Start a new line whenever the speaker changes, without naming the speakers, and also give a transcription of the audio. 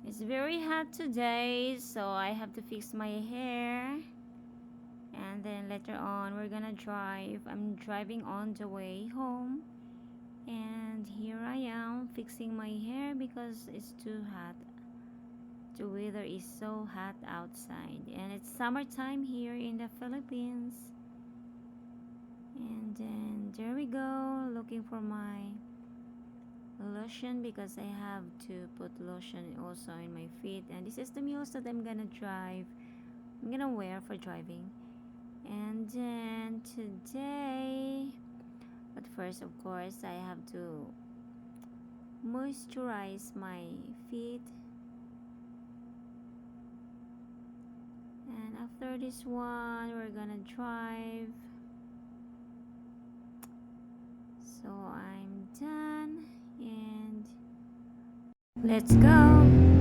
It's very hot today, so I have to fix my hair. And then later on, we're gonna drive. I'm driving on the way home. And here I am fixing my hair because it's too hot. The weather is so hot outside. And it's summertime here in the Philippines. And then there we go, looking for my lotion because I have to put lotion also in my feet. And this is the mules that I'm gonna wear for driving. And then today, but first of course I have to moisturize my feet. And after this one, we're gonna drive. So I'm done and let's go.